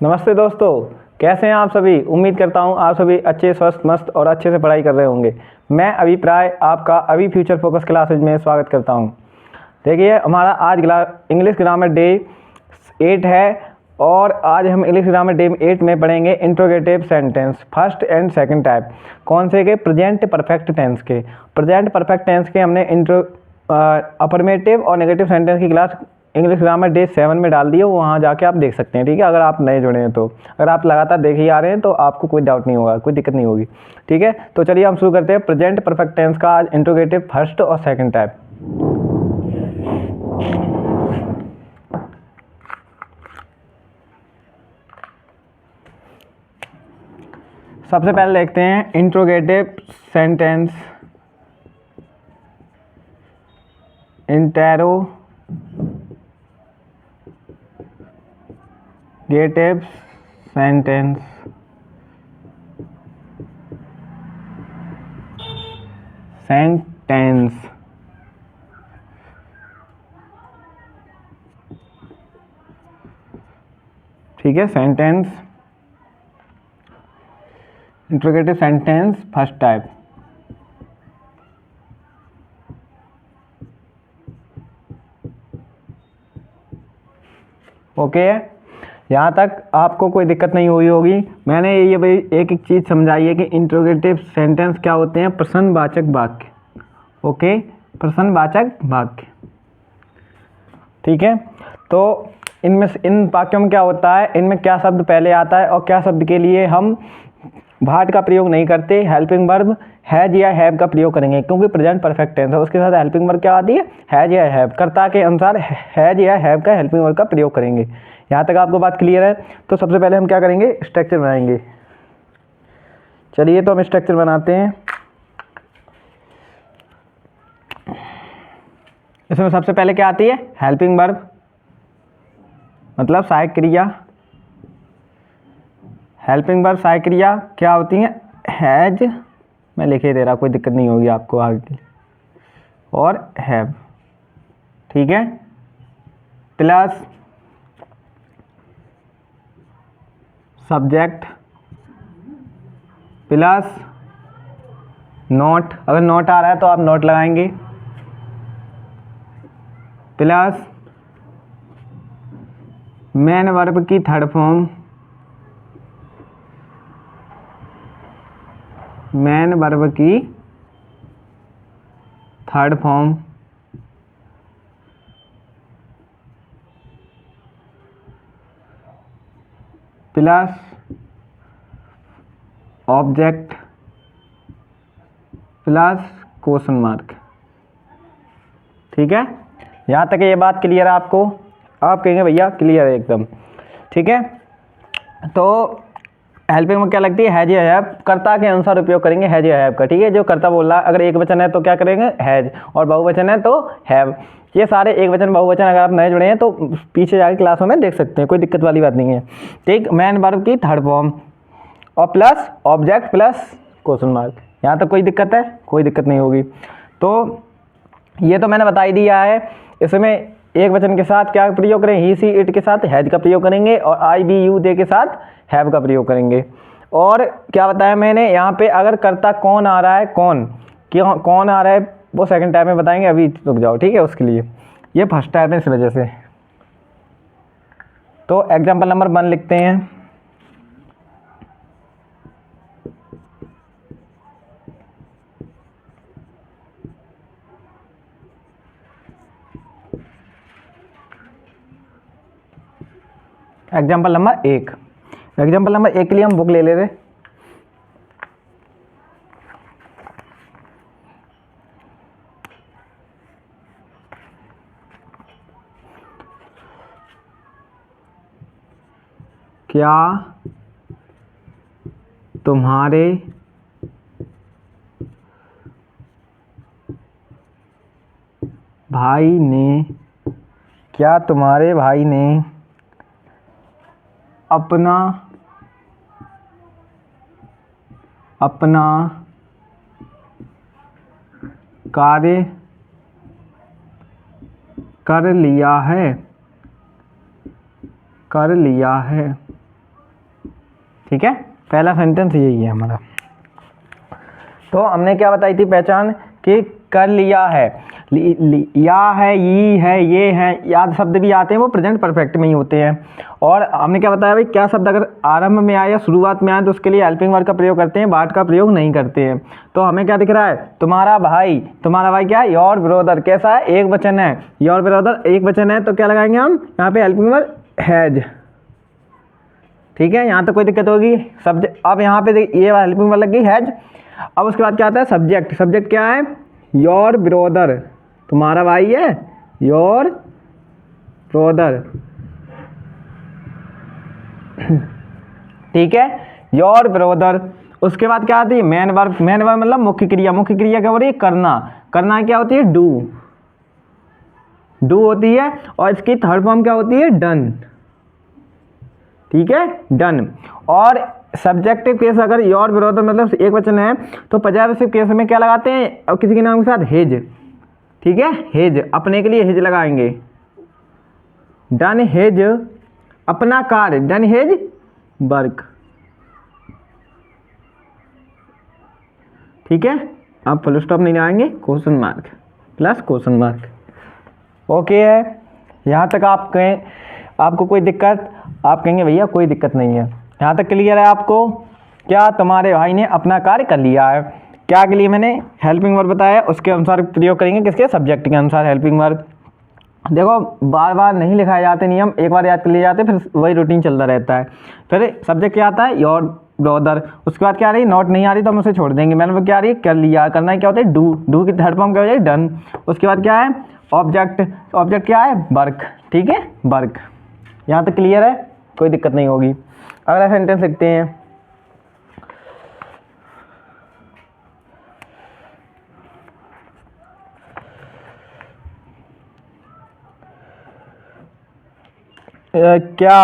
नमस्ते दोस्तों, कैसे हैं आप सभी। उम्मीद करता हूं आप सभी अच्छे, स्वस्थ, मस्त और अच्छे से पढ़ाई कर रहे होंगे। मैं अभिप्राय आपका अभी फ्यूचर फोकस क्लासेज में स्वागत करता हूं। देखिए, हमारा आज इंग्लिश ग्रामर डे 8 है और आज हम इंग्लिश ग्रामर डे 8 में पढ़ेंगे interrogative sentence first and second type. कौन से के? प्रेजेंट परफेक्ट टेंस के। प्रेजेंट परफेक्ट टेंस के हमने अफर्मेटिव और नेगेटिव सेंटेंस की क्लास इंग्लिश ग्रामर डे 7 में डाल दिए, वहाँ जाके आप देख सकते हैं। ठीक है, अगर आप नए जुड़े हैं तो। अगर आप लगातार देखे ही आ रहे हैं तो आपको कोई डाउट नहीं होगा, कोई दिक्कत नहीं होगी। ठीक है, तो चलिए हम शुरू करते हैं प्रेजेंट परफेक्ट टेंस का आज इंट्रोगेटिव फर्स्ट और सेकंड टाइप। सबसे पहले देखते हैं इंट्रोगेटिव सेंटेंस। Interrogative sentence. ठीक है, sentence interrogative sentence first type. Okay, यहाँ तक आपको कोई दिक्कत नहीं हुई होगी। मैंने ये भाई एक एक चीज़ समझाई है कि इंट्रोगेटिव सेंटेंस क्या होते हैं। प्रश्नवाचक वाक्य। ओके, प्रश्नवाचक वाक्य। ठीक है, तो इनमें इन वाक्यों में क्या होता है, इनमें क्या शब्द पहले आता है और क्या शब्द के लिए हम भाट का प्रयोग नहीं करते, हेल्पिंग वर्ब हैज या हैव का प्रयोग करेंगे, क्योंकि प्रेजेंट परफेक्ट टेंस है। उसके साथ हेल्पिंग वर्ब क्या आती है? हैज या हैव। कर्ता के अनुसार हैज या हैव का हेल्पिंग वर्ब का प्रयोग करेंगे। यहाँ तक आपको बात क्लियर है? तो सबसे पहले हम क्या करेंगे, स्ट्रक्चर बनाएंगे। चलिए, तो हम स्ट्रक्चर बनाते हैं। इसमें सबसे पहले क्या आती है? हेल्पिंग वर्ब, मतलब सहायक क्रिया। हेल्पिंग वर्ब सहायक क्रिया क्या होती है? हैज, मैं लिखे दे रहा, कोई दिक्कत नहीं होगी आपको आगे, और हैव। ठीक है, प्लस सब्जेक्ट प्लस नोट। अगर नोट आ रहा है तो आप नोट लगाएंगे, प्लस मेन वर्ब की थर्ड फॉर्म। मेन वर्ब की third form plus object plus question mark. ठीक है, यहाँ तक ये बात क्लियर है आपको? आप कहेंगे भैया क्लियर है एकदम। ठीक है, तो हेल्पिंग में क्या लगती है? हैज या हैव। कर्ता के अनुसार उपयोग करेंगे हैज या हैव का। ठीक है, जो कर्ता बोल रहा है, अगर एक वचन है तो क्या करेंगे? हैज, और बहुवचन है तो हैव। ये सारे एक वचन बहुवचन अगर आप नए जुड़े हैं तो पीछे जाके क्लासों में देख सकते हैं, कोई दिक्कत वाली बात नहीं है। ठीक, मेन वर्ब की थर्ड फॉर्म और plus object plus question mark. यहाँ तक कोई दिक्कत है? कोई दिक्कत नहीं होगी। तो ये तो मैंने बता ही दिया है। इसमें एक वचन के साथ क्या प्रयोग करें? ही सी इट के साथ हैज का प्रयोग करेंगे और आई बी यू दे के साथ हैव का प्रयोग करेंगे। और क्या बताया मैंने यहाँ पे? अगर कर्ता कौन आ रहा है, कौन आ रहा है, वो सेकंड टाइप में बताएंगे, अभी रुक जाओ। ठीक है, उसके लिए ये फर्स्ट टाइप है, इस वजह से। तो एग्जाम्पल नंबर 1 लिखते हैं। Example number 1। एग्जाम्पल नंबर 1 के लिए हम बुक ले रहे। क्या तुम्हारे भाई ने अपना कार्य कर लिया है। ठीक है, पहला सेंटेंस यही है हमारा। तो हमने क्या बताई थी पहचान कि कर लिया है, या है, ये है, ये है, याद शब्द भी आते हैं वो प्रेजेंट परफेक्ट में ही होते हैं। और हमने क्या बताया भाई, क्या शब्द अगर आरंभ में आए या शुरुआत में आए तो उसके लिए हेल्पिंग वर्ब का प्रयोग करते हैं, बाट का प्रयोग नहीं करते हैं। तो हमें क्या दिख रहा है, तुम्हारा भाई, तुम्हारा भाई क्या है, योर ब्रदर, कैसा है, एक वचन है, योर ब्रदर एक वचन है, तो क्या लगाएंगे हम यहाँ पे हेल्पिंग वर्ब हैज। ठीक है, यहाँ तक कोई दिक्कत होगी, सब्जेक्ट। अब यहाँ पे ये हेल्पिंग वर्ब लग गई हैज। अब उसके बाद क्या आता है सब्जेक्ट, सब्जेक्ट क्या है, योर ब्रदर, तुम्हारा भाई है, योर ब्रदर। ठीक है, योर ब्रदर। उसके बाद क्या आती है मेन वर्ब, मेन वर्ब मतलब मुख्य क्रिया, मुख्य क्रिया क्या हो रही है, करना, करना क्या होती है, डू, डू होती है। और इसकी थर्ड फॉर्म क्या होती है, डन। ठीक है, डन। और सब्जेक्टिव केस अगर योर ब्रदर मतलब एक वचन है तो पॉजिटिव केस में क्या लगाते हैं, और किसी के नाम के साथ हिज। ठीक है, हिज, अपने के लिए हिज लगाएंगे, डन हिज अपना कार्य, डन हिज वर्क। ठीक है, आप फुल स्टॉप नहीं लगाएंगे, question mark plus question mark. Okay है, यहाँ तक आप कहें आपको कोई दिक्कत, आप कहेंगे भैया कोई दिक्कत नहीं है, यहाँ तक क्लियर है आपको। क्या तुम्हारे भाई ने अपना कार्य कर लिया है, क्या के लिए मैंने हेल्पिंग वर्ब बताया, उसके अनुसार प्रयोग करेंगे, किसके, सब्जेक्ट के अनुसार हेल्पिंग वर्ब। देखो बार बार नहीं लिखाए जाते नियम, एक बार याद कर लिए जाते फिर वही रूटीन चलता रहता है। फिर सब्जेक्ट क्या आता है, योर ब्रदर। उसके बाद क्या आ रही, नॉट नहीं आ रही तो हम उसे छोड़ देंगे। मैंने क्या आ रही है, कर लिया, करना क्या होता है, डू, डू की थर्ड फॉर्म क्या हो जाए, डन। उसके बाद क्या है, ऑब्जेक्ट, ऑब्जेक्ट क्या है, वर्क। ठीक है, वर्क। यहाँ तक क्लियर है, कोई दिक्कत नहीं होगी। अगला सेंटेंस लिखते हैं, क्या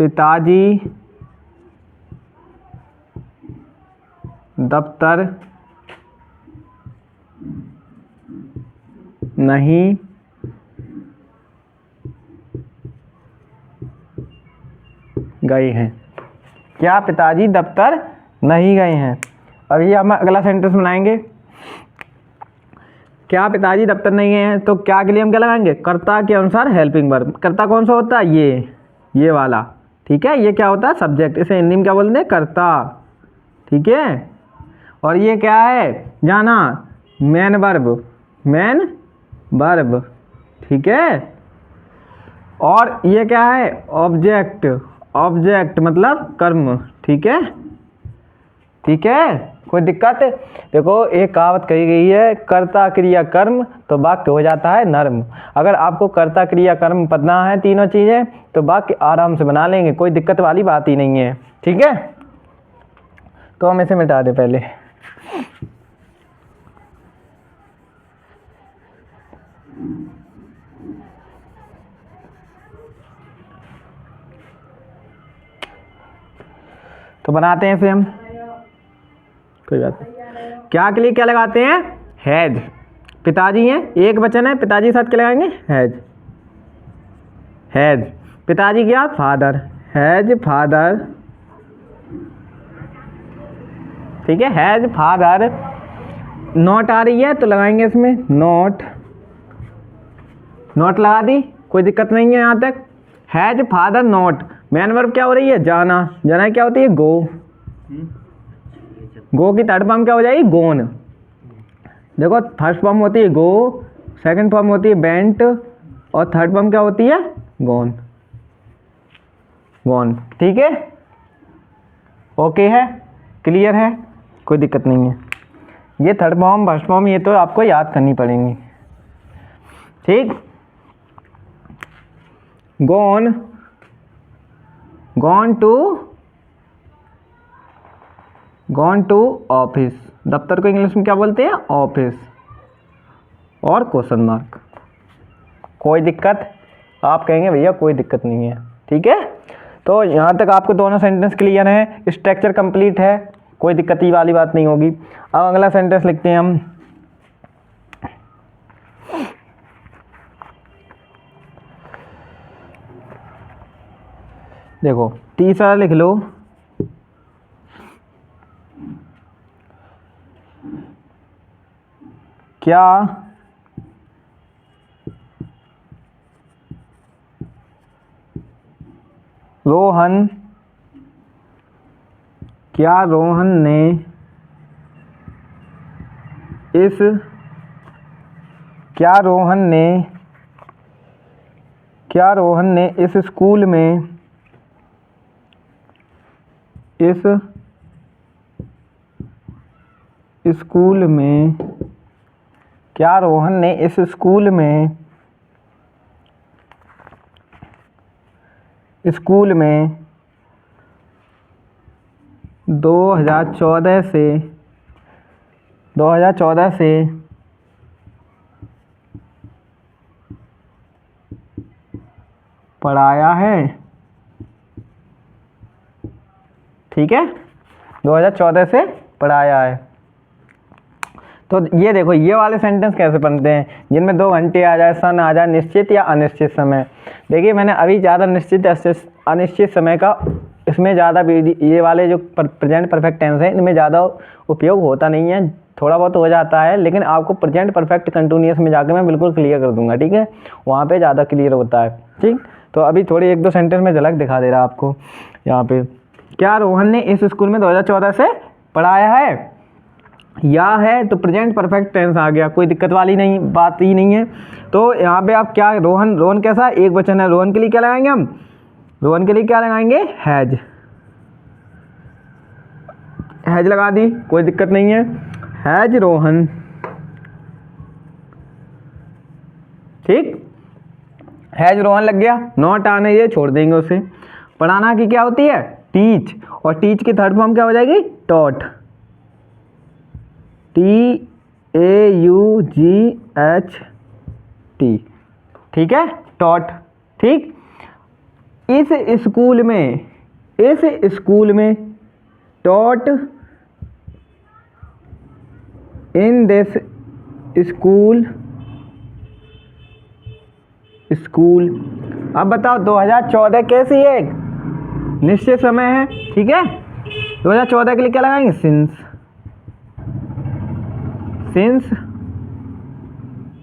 पिताजी दफ्तर नहीं गए हैं, क्या पिताजी दफ्तर नहीं गए हैं। अभी हम अगला सेंटेंस बनाएंगे, क्या पिताजी दफ्तर नहीं गए हैं, तो क्या के लिए हम क्या लगाएंगे, कर्ता के अनुसार हेल्पिंग वर्ब। कर्ता कौन सा होता है, ये वाला। ठीक है, ये क्या होता है, सब्जेक्ट, इसे हिंदी में क्या बोलते हैं, कर्ता। ठीक है, और ये क्या है, जाना, मेन वर्ब, मेन वर्ब। ठीक है, और ये क्या है, ऑब्जेक्ट, ऑब्जेक्ट मतलब कर्म। ठीक है, ठीक है, कोई दिक्कत। देखो एक कहावत कही गई है, कर्ता क्रिया कर्म तो वाक्य हो जाता है नर्म। अगर आपको कर्ता क्रिया कर्म पढ़ना है तीनों चीज़ें तो वाक्य आराम से बना लेंगे, कोई दिक्कत वाली बात ही नहीं है। ठीक है, तो हम इसे मिटा दें पहले। तो बनाते हैं इसे हम, कोई बात नहीं। क्या के लिए क्या लगाते हैं, हैज। पिताजी हैं, एक वचन है, पिताजी साथ क्या लगाएंगे, हैज, हैज। पिताजी क्या, फादर, हैज फादर। ठीक है, हैज फादर। नॉट आ रही है तो लगाएंगे इसमें नॉट, नॉट लगा दी, कोई दिक्कत नहीं है यहाँ तक। Has father not, main verb क्या हो रही है, जाना, जाना क्या होती है, गो, गो की थर्ड फॉर्म क्या हो जाएगी, गोन। देखो फर्स्ट फॉर्म होती है गो, सेकंड फॉर्म होती है बेंट, और थर्ड फॉर्म क्या होती है, गोन, गोन। ठीक है, ओके है, क्लियर है, कोई दिक्कत नहीं है। ये थर्ड फॉर्म फर्स्ट फॉर्म ये तो आपको याद करनी पड़ेंगी। ठीक, gone, gone to, gone to office. दफ्तर को इंग्लिश में क्या बोलते हैं, ऑफिस, और क्वेश्चन मार्क। कोई दिक्कत, आप कहेंगे भैया कोई दिक्कत नहीं है। ठीक है, तो यहाँ तक आपको दोनों सेंटेंस क्लियर हैं, स्ट्रक्चर कंप्लीट है। कोई दिक्कत ही वाली बात नहीं होगी। अब अगला सेंटेंस लिखते हैं हम। देखो तीसरा लिख लो, क्या रोहन ने इस स्कूल में क्या रोहन ने इस स्कूल में 2014 से पढ़ाया है? ठीक है, 2014 से पढ़ाया है। तो ये देखो ये वाले सेंटेंस कैसे बनते हैं, जिनमें 2 घंटे आ जाए, सन आ जाए, निश्चित या अनिश्चित समय। देखिए मैंने अभी ज़्यादा निश्चित अनिश्चित समय का इसमें ज़्यादा ये वाले जो प्रेजेंट परफेक्ट टेंस है इनमें ज़्यादा उपयोग होता नहीं है, थोड़ा बहुत हो जाता है, लेकिन आपको प्रेजेंट परफेक्ट कंटिन्यूअस में जाकर मैं बिल्कुल क्लियर कर दूंगा। ठीक है, वहाँ पे ज़्यादा क्लियर होता है। ठीक, तो अभी थोड़ी 1-2 सेंटेंस में झलक दिखा दे रहा आपको यहाँ पे। क्या रोहन ने इस स्कूल में 2014 से पढ़ाया है? या है तो प्रेजेंट परफेक्ट टेंस आ गया, कोई दिक्कत वाली नहीं बात ही नहीं है। तो यहाँ पे आप क्या, रोहन कैसा एक वचन है, रोहन के लिए क्या लगाएंगे हम? रोहन के लिए क्या लगाएंगे? हैज लगा दी, कोई दिक्कत नहीं है। हैज रोहन, ठीक, हैज रोहन लग गया। नॉट आने ये छोड़ देंगे उसे। पढ़ाना की क्या होती है? टीच, और टीच की थर्ड फॉर्म क्या हो जाएगी? Taught, TAUGHT। ठीक है, टॉट। ठीक, इस स्कूल में टॉट इन दिस स्कूल। अब बताओ 2014 कैसी है? निश्चित समय है। ठीक है, 2014 के लिए क्या लगाएंगे? सिंस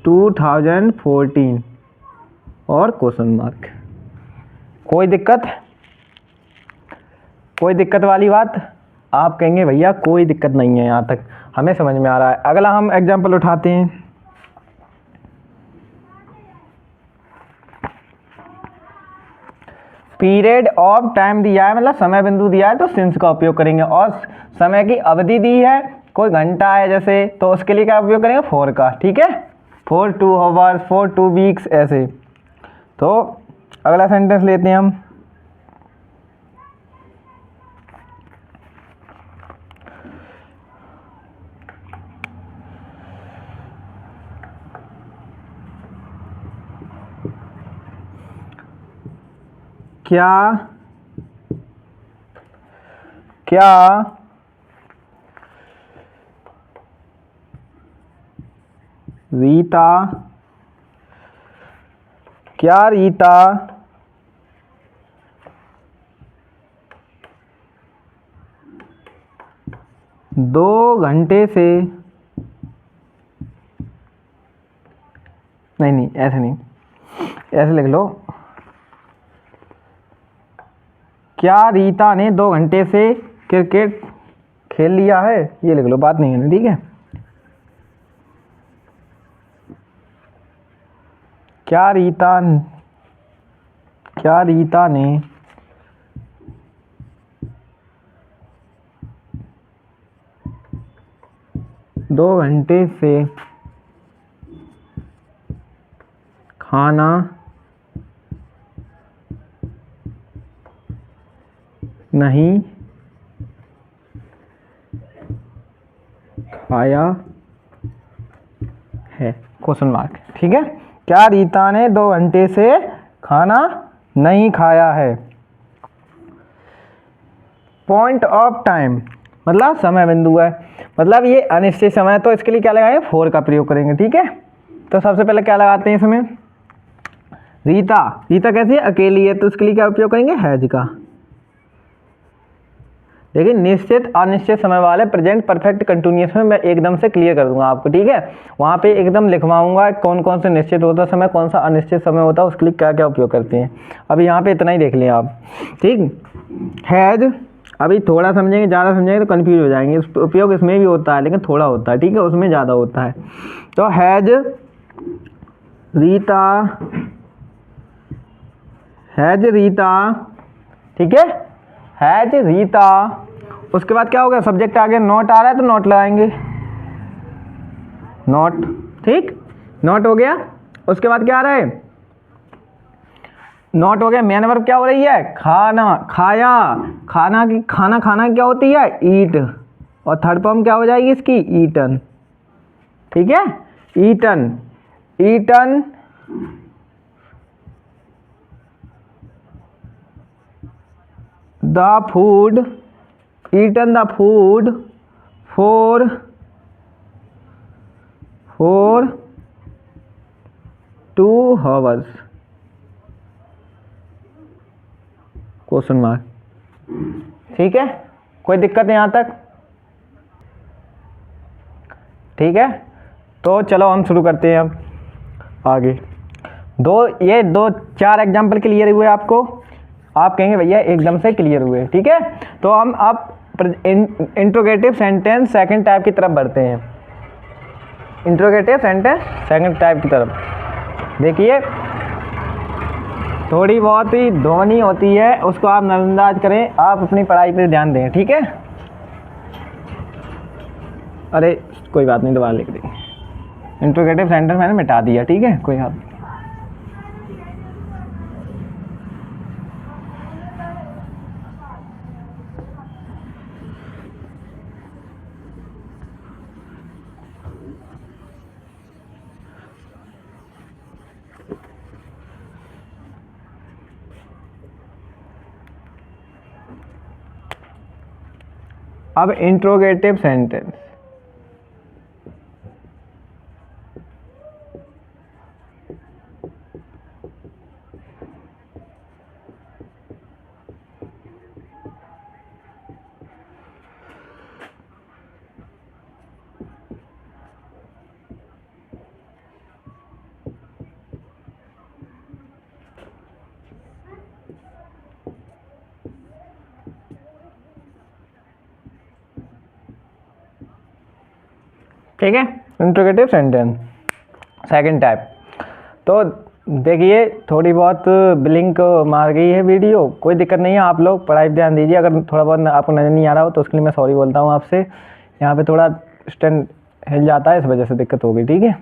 2014 और क्वेश्चन मार्क। कोई दिक्कत वाली बात? आप कहेंगे भैया कोई दिक्कत नहीं है, यहाँ तक हमें समझ में आ रहा है। अगला हम एग्जाम्पल उठाते हैं। पीरियड ऑफ टाइम दिया है, मतलब समय बिंदु दिया है, तो सिंस का उपयोग करेंगे। और समय की अवधि दी है, कोई घंटा है जैसे, तो उसके लिए क्या उपयोग करेंगे? फॉर का। ठीक है, फॉर 2 आवर्स, फॉर 2 वीक्स, ऐसे। तो अगला सेंटेंस लेते हैं हम। क्या रीता 2 घंटे से, नहीं ऐसे नहीं, ऐसे लिख लो। क्या रीता ने 2 घंटे से क्रिकेट खेल लिया है? ये लिख लो, बात नहीं है ना। ठीक है, क्या रीता ने 2 घंटे से खाना नहीं खाया है? Question mark. ठीक है, क्या रीता ने 2 घंटे से खाना नहीं खाया है? पॉइंट ऑफ टाइम मतलब समय बिंदु है, मतलब ये अनिश्चित समय है, तो इसके लिए क्या लगाएंगे, फॉर का प्रयोग करेंगे। ठीक है, तो सबसे पहले क्या लगाते हैं इसमें, रीता। रीता कैसी है, अकेली है, तो उसके लिए क्या उपयोग करेंगे, हैज का। लेकिन निश्चित अनिश्चित समय वाले प्रेजेंट परफेक्ट कंटिन्यूअस में मैं एकदम से क्लियर कर दूंगा आपको। ठीक है, वहाँ पे एकदम लिखवाऊंगा कौन कौन से निश्चित होता समय, कौन सा अनिश्चित समय होता है, उसके लिए क्या क्या उपयोग करते हैं। अभी यहाँ पे इतना ही देख लें आप। ठीक, हैज अभी थोड़ा समझेंगे, ज़्यादा समझेंगे तो कन्फ्यूज हो जाएंगे। उपयोग इसमें भी होता है लेकिन थोड़ा होता है, ठीक है, उसमें ज़्यादा होता है। तो हैज रीता, हैज रीता, ठीक है, हैज रीता। उसके बाद क्या हो गया, सब्जेक्ट आ गया, नॉट आ रहा है तो नॉट लगाएंगे, नॉट। ठीक, नॉट हो गया। उसके बाद क्या आ रहा है, नॉट हो गया। मेन वर्ब क्या हो रही है, खाना, खाया, खाना की, खाना खाना क्या होती है, ईट, और थर्ड फॉर्म क्या हो जाएगी इसकी, ईटन। ठीक है, eaten, eaten the food, eaten the food for 2 hours, question mark. ठीक है, कोई दिक्कत यहाँ तक, ठीक है। तो चलो हम शुरू करते हैं अब आगे। ये दो चार एग्जाम्पल क्लियर हुए आपको, आप कहेंगे भैया एकदम से क्लियर हुए। ठीक है, तो हम अब इंट्रोगेटिव सेंटेंस सेकंड टाइप की तरफ बढ़ते हैं। इंट्रोगेटिव सेंटेंस सेकंड टाइप की तरफ देखिए, थोड़ी बहुत ही ध्वनि होती है, उसको आप नजरअंदाज करें, आप अपनी पढ़ाई पे ध्यान दें। ठीक है, अरे कोई बात नहीं, दोबारा लिख देंगे। इंट्रोगेटिव सेंटेंस मैंने मिटा दिया, ठीक है, कोई बात नहीं। अब इंट्रोगेटिव सेंटेंस, ठीक है, इंट्रोगेटिव सेंटेंस सेकंड टाइप। तो देखिए थोड़ी बहुत ब्लिंक मार गई है वीडियो, कोई दिक्कत नहीं है, आप लोग पढ़ाई पर ध्यान दीजिए। अगर थोड़ा बहुत आपको नज़र नहीं आ रहा हो तो उसके लिए मैं सॉरी बोलता हूँ आपसे। यहाँ पे थोड़ा स्टैंड हिल जाता है, इस वजह से दिक्कत हो गई। ठीक है,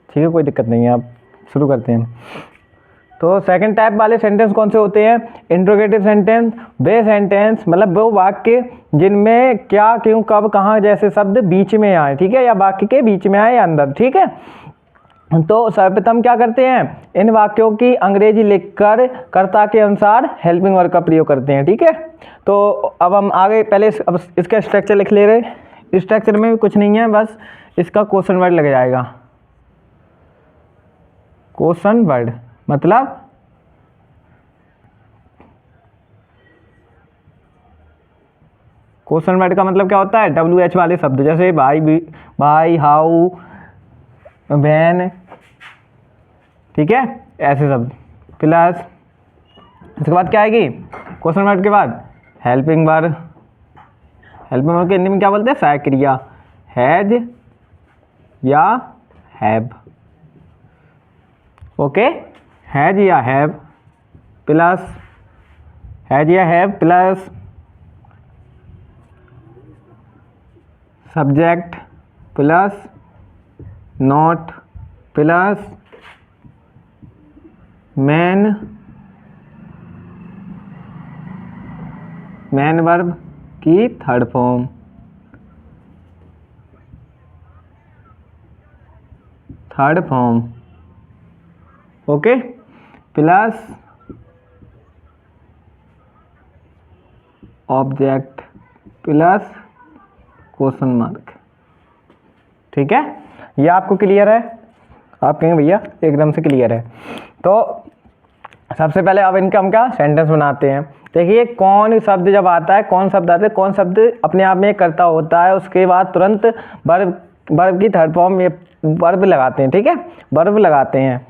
ठीक है, कोई दिक्कत नहीं है, आप शुरू करते हैं। तो सेकंड टाइप वाले सेंटेंस कौन से होते हैं, इंट्रोगेटिव सेंटेंस वे सेंटेंस, मतलब वो वाक्य जिनमें क्या, क्यों, कब, कहाँ जैसे शब्द बीच में आए। ठीक है, या वाक्य के बीच में आए या अंदर। ठीक है, तो सर्वप्रथम क्या करते हैं, इन वाक्यों की अंग्रेजी लिखकर कर्ता के अनुसार हेल्पिंग वर्ब का प्रयोग करते हैं। ठीक है, तो अब हम आगे पहले अब इसका स्ट्रक्चर लिख ले रहे। स्ट्रक्चर में भी कुछ नहीं है, बस इसका क्वेश्चन वर्ड लग जाएगा। क्वेश्चन वर्ड मतलब क्वेश्चन वर्ड का मतलब क्या होता है, WH वाले शब्द, जैसे भाई, हाउ, वैन, ठीक है, ऐसे शब्द प्लस इसके बाद क्या आएगी, क्वेश्चन वर्ड के बाद हेल्पिंग वर्ब। हेल्पिंग वर्ब के हिंदी में क्या बोलते हैं, सहायक क्रिया, हैज या हैव। ओके, हैज या हैव प्लस, हैज या have plus subject plus not plus main verb की third form, okay, plus object plus question mark. ठीक है, ये आपको क्लियर है? आप कहेंगे भैया एकदम से क्लियर है। तो सबसे पहले अब इनका हम क्या सेंटेंस बनाते हैं। देखिए कौन शब्द जब आता है, कौन शब्द आते हैं, कौन शब्द अपने आप में करता होता है, उसके बाद तुरंत वर्ब की थर्ड फॉर्म में वर्ब लगाते हैं। ठीक है, वर्ब लगाते हैं,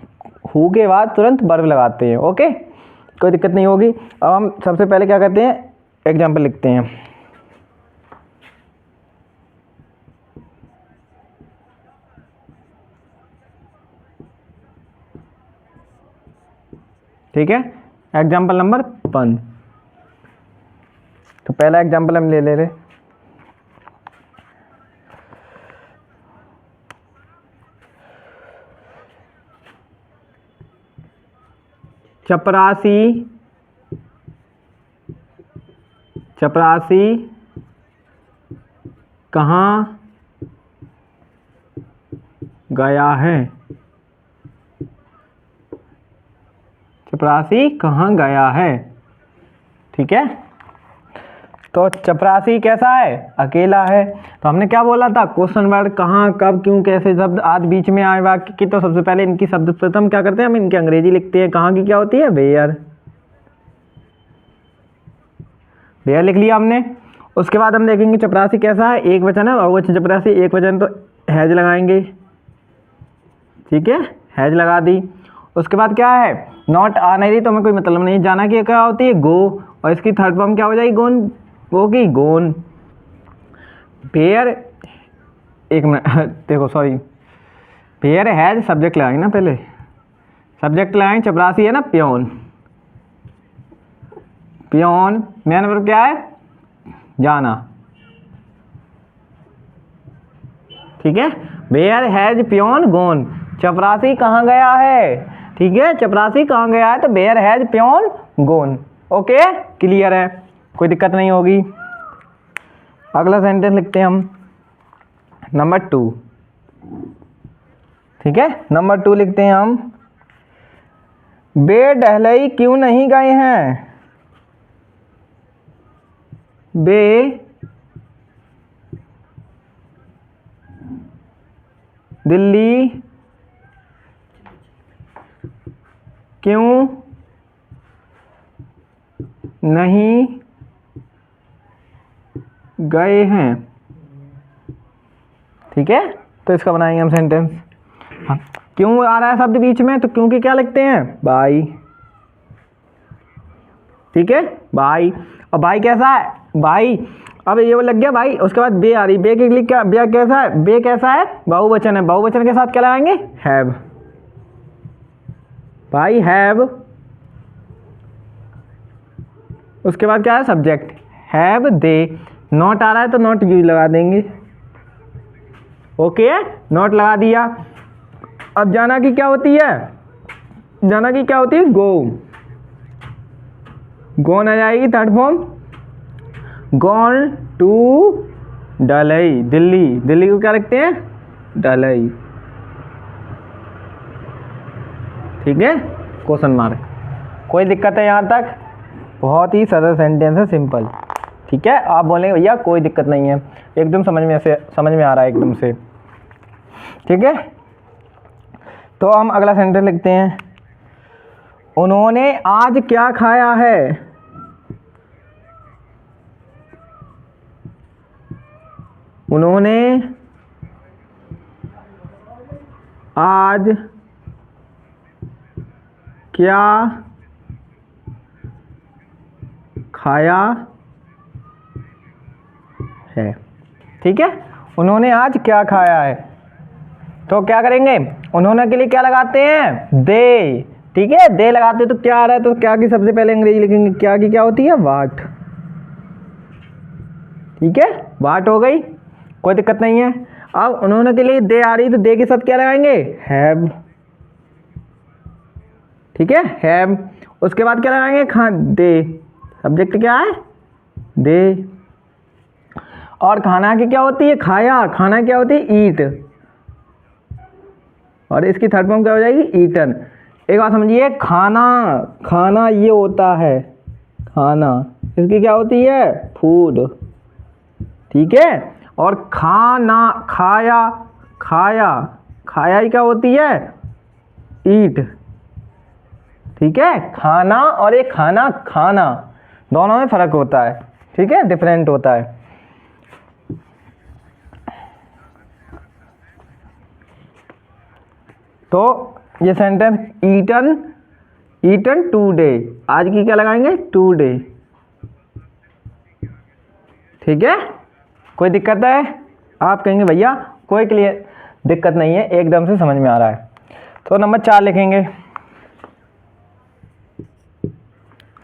हु के बाद तुरंत वर्ब लगाते हैं। ओके, कोई दिक्कत नहीं होगी। अब हम सबसे पहले क्या करते हैं, एग्जाम्पल लिखते हैं। ठीक है, एग्जाम्पल नंबर 1। तो पहला एग्जाम्पल हम ले रहे। चपरासी कहाँ गया है? चपरासी कहाँ गया है? ठीक है, तो चपरासी कैसा है? अकेला है। तो हमने क्या बोला था, क्वेश्चन वर्ड कहाँ, कब, क्यों, कैसे शब्द आदि बीच में आए वाक्य की। तो सबसे पहले इनकी शब्द प्रथम क्या करते हैं, हम इनकी अंग्रेजी लिखते हैं। कहाँ की क्या होती है? वेयर। वेयर लिख लिया हमने। उसके बाद हम देखेंगे चपरासी कैसा है, एक वचन है, बहुवचन चपरासी एक वचन, तो हैज लगाएंगे। ठीक है, हैज लगा दी। उसके बाद क्या है, नॉट आ नहीं रही तो हमें कोई मतलब नहीं, जाना की क्या होती है? गो, और इसकी थर्ड फॉर्म क्या हो जाएगी? गोन होगी, गोन। वेयर, एक मिनट देखो सॉरी, वेयर हैज सब्जेक्ट लगाएंगे ना, पहले सब्जेक्ट लगाएंगे। चपरासी है ना, प्योन। प्योन मेन वर्ब क्या है? जाना। ठीक है, वेयर हैज प्योन गोन, चपरासी कहाँ गया है? ठीक है, चपरासी कहाँ गया है? तो where has peon gone. Okay, clear है, कोई दिक्कत नहीं होगी। अगला सेंटेंस लिखते हैं हम, नंबर 2। ठीक है, नंबर 2 लिखते हैं हम, वे डहलई क्यों नहीं गए हैं? वे दिल्ली क्यों नहीं गए हैं? ठीक है, तो इसका बनाएंगे हम सेंटेंस। हाँ, क्यों आ रहा है शब्द बीच में, तो क्यों की क्या लिखते हैं? बाई। ठीक है, बाई। और बाई कैसा है? बाई, अब ये वो लग गया भाई। उसके बाद बे आ रही, बे के लिए क्या, बे कैसा है? बे कैसा है? बहुवचन है, बहुवचन के साथ क्या लगाएंगे? हैव। भाई हैव। उसके बाद क्या है? Subject, have they. नॉट आ रहा है तो नॉट यूज लगा देंगे। ओके, नॉट लगा दिया। अब जाना की क्या होती है? जाना की क्या होती है? गो। गोन आ जाएगी थर्ड फॉर्म, गॉन टू डलई, दिल्ली। दिल्ली को क्या लिखते हैं? डलई। ठीक है, क्वेश्चन मार्क। कोई दिक्कत है यहाँ तक? बहुत ही सरल सेंटेंस है, सिंपल। ठीक है, आप बोलेंगे भैया कोई दिक्कत नहीं है, एकदम समझ में आ रहा है एकदम से। ठीक है, तो हम अगला सेंटेंस लिखते हैं, उन्होंने आज क्या खाया है? उन्होंने आज क्या खाया है? ठीक है, उन्होंने आज क्या खाया है, तो क्या करेंगे? उन्होंने के लिए क्या लगाते हैं? दे। ठीक है, दे लगाते तो क्या आ रहा है? तो क्या की सबसे पहले अंग्रेजी लिखेंगे, क्या की क्या होती है? वाट। ठीक है, वाट हो गई, कोई दिक्कत नहीं है। अब उन्होंने के लिए दे आ रही तो दे के साथ क्या लगाएंगे? हैव। ठीक है, हैव। उसके बाद क्या लगाएंगे? दे। सब्जेक्ट क्या है? दे। और खाना की क्या होती है? खाया। खाना क्या होती है? ईट। और इसकी थर्ड फॉर्म क्या हो जाएगी? ईटन। एक बात समझिए, खाना, खाना ये होता है खाना, इसकी क्या होती है? फूड। ठीक है। और खाना, खाया, खाया, खाया ही क्या होती है, ईट। ठीक है, खाना और एक खाना, खाना, दोनों में फर्क होता है। ठीक है, डिफरेंट होता है। तो ये सेंटेंस ईटन, ईटन टुडे, आज की क्या लगाएंगे, टुडे। ठीक है, कोई दिक्कत है? आप कहेंगे भैया कोई क्लियर दिक्कत नहीं है, एकदम से समझ में आ रहा है। तो नंबर 4 लिखेंगे।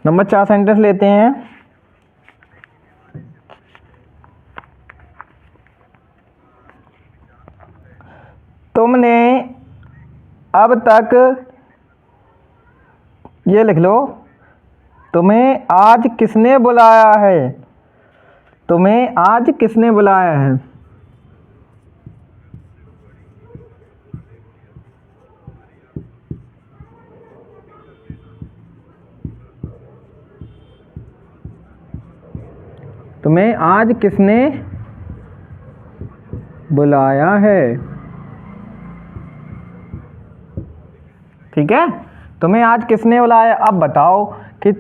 नंबर 4 सेंटेंस लेते हैं। तुमने अब तक, ये लिख लो, तुम्हें आज किसने बुलाया है, तुम्हें आज किसने बुलाया है। तुम्हें आज किसने बुलाया है। ठीक है, तुम्हें आज किसने बुलाया। अब बताओ कि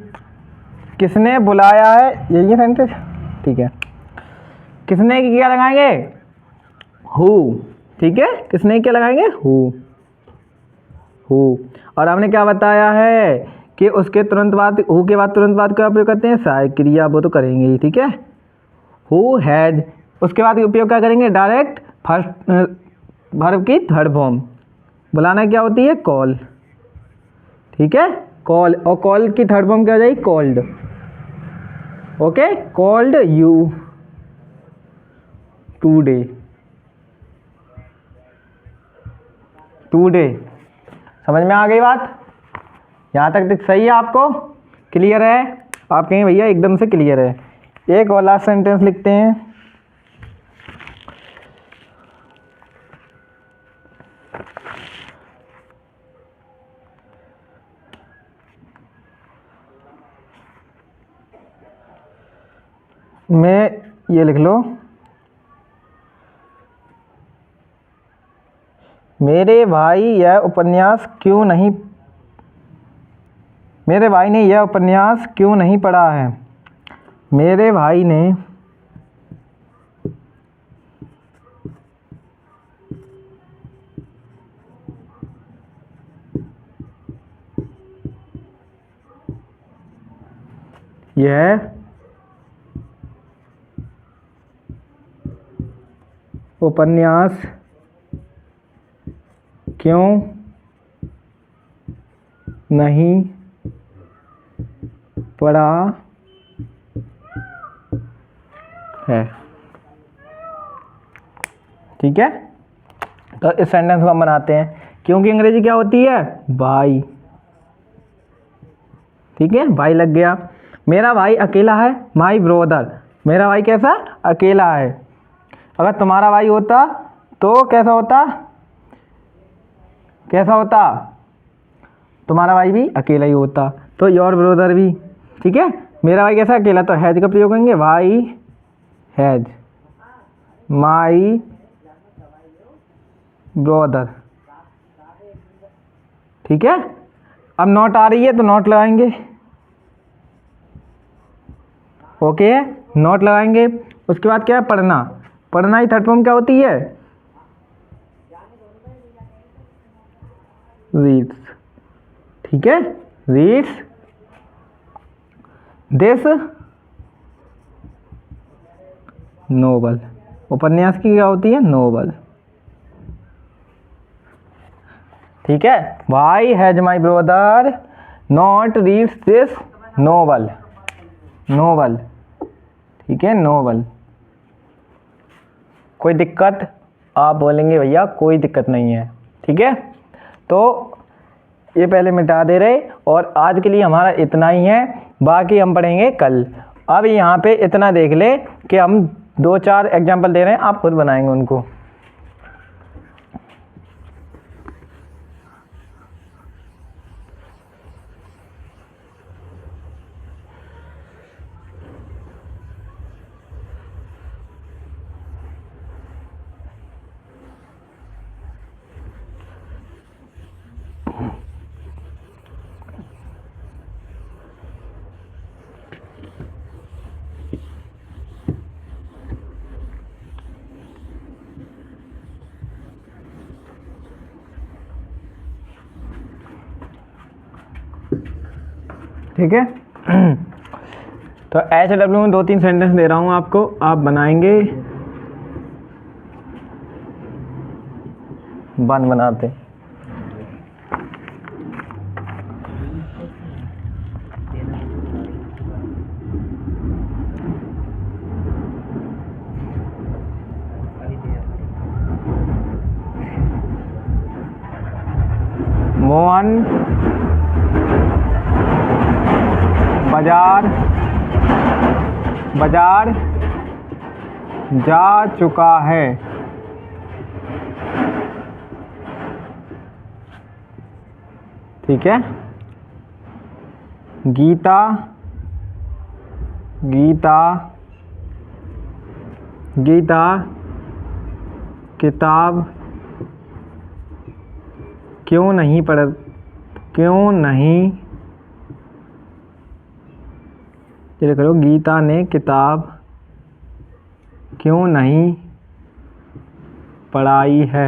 किसने बुलाया है, यही है सेंटेंस। ठीक है, किसने की क्या लगाएंगे, हु। ठीक है, किसने क्या लगाएंगे, हु, हु। और हमने क्या बताया है कि उसके तुरंत बाद, हु के बाद तुरंत बाद क्या उपयोग करते हैं, सहायक क्रिया, वो तो करेंगे ही। ठीक है, हु हैज, उसके बाद उपयोग क्या करेंगे, डायरेक्ट फर्स्ट वर्ब की थर्ड फॉर्म। बुलाना क्या होती है, कॉल। ठीक है, कॉल, और कॉल की थर्ड फॉर्म क्या हो जाएगी, called. Okay, called you today, today. समझ में आ गई बात, यहाँ तक सही है, आपको क्लियर है। आप कहेंगे भैया एकदम से क्लियर है। एक और लास्ट सेंटेंस लिखते हैं। मैं, ये लिख लो, मेरे भाई यह उपन्यास क्यों नहीं, मेरे भाई ने यह उपन्यास क्यों नहीं पढ़ा है। मेरे भाई ने यह उपन्यास क्यों नहीं पढ़ा है। ठीक है, तो इस सेंटेंस को हम बनाते हैं, क्योंकि अंग्रेजी क्या होती है, भाई। ठीक है, भाई लग गया। मेरा भाई अकेला है, माई ब्रोदर, मेरा भाई कैसा, अकेला है। अगर तुम्हारा भाई होता तो कैसा होता, कैसा होता, तुम्हारा भाई भी अकेला ही होता, तो योर ब्रोदर भी। ठीक है, मेरा भाई कैसा, अकेला, तो हैज का प्रयोग करेंगे, भाई हैज माई ब्रोदर। ठीक है, अब नॉट आ रही है तो नॉट लगाएंगे। ओके, नॉट लगाएंगे। उसके बाद क्या है, पढ़ना, पढ़ना ही थर्ड फॉर्म क्या होती है, रीड्स। ठीक है, रीड्स दिस नोवेल, उपन्यास की क्या होती है, नोवेल। ठीक है, why has my brother not reads this novel, novel. ठीक है, नोवेल। कोई दिक्कत, आप बोलेंगे भैया कोई दिक्कत नहीं है। ठीक है, तो ये पहले मिटा दे रहे, और आज के लिए हमारा इतना ही है, बाकी हम पढ़ेंगे कल। अब यहाँ पे इतना देख ले कि हम 2-4 एग्जाम्पल दे रहे हैं, आप खुद बनाएंगे उनको। ठीक है। तो HW में 2-3 सेंटेंस दे रहा हूँ आपको, आप बनाएंगे। 1 बनाते। मोहन बाजार जा चुका है। ठीक है। गीता किताब क्यों नहीं ये करो, गीता ने किताब क्यों नहीं पढ़ाई है।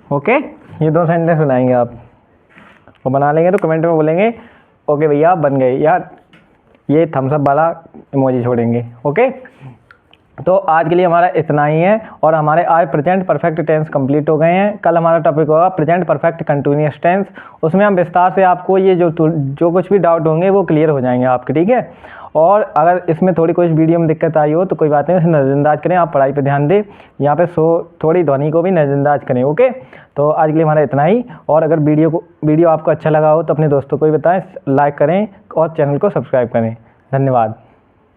ओके, ये 2 सेंटेंस बनाएंगे आप, वो बना लेंगे तो कमेंट में बोलेंगे ओके भैया बन गए, यार ये थम्स अप वाला इमोजी छोड़ेंगे। ओके, तो आज के लिए हमारा इतना ही है, और हमारे आज प्रेजेंट परफेक्ट टेंस कंप्लीट हो गए हैं। कल हमारा टॉपिक होगा प्रेजेंट परफेक्ट कंटिन्यूअस टेंस, उसमें हम विस्तार से आपको ये जो कुछ भी डाउट होंगे वो क्लियर हो जाएंगे आपके। ठीक है, और अगर इसमें थोड़ी कुछ वीडियो में दिक्कत आई हो तो कोई बात नहीं, उसे नज़रअंदाज करें, आप पढ़ाई पे ध्यान दें। यहाँ पे थोड़ी ध्वनि को भी नज़रअंदाज करें। ओके, तो आज के लिए हमारा इतना ही, और अगर वीडियो आपको अच्छा लगा हो तो अपने दोस्तों को भी बताएं, लाइक करें और चैनल को सब्सक्राइब करें। धन्यवाद।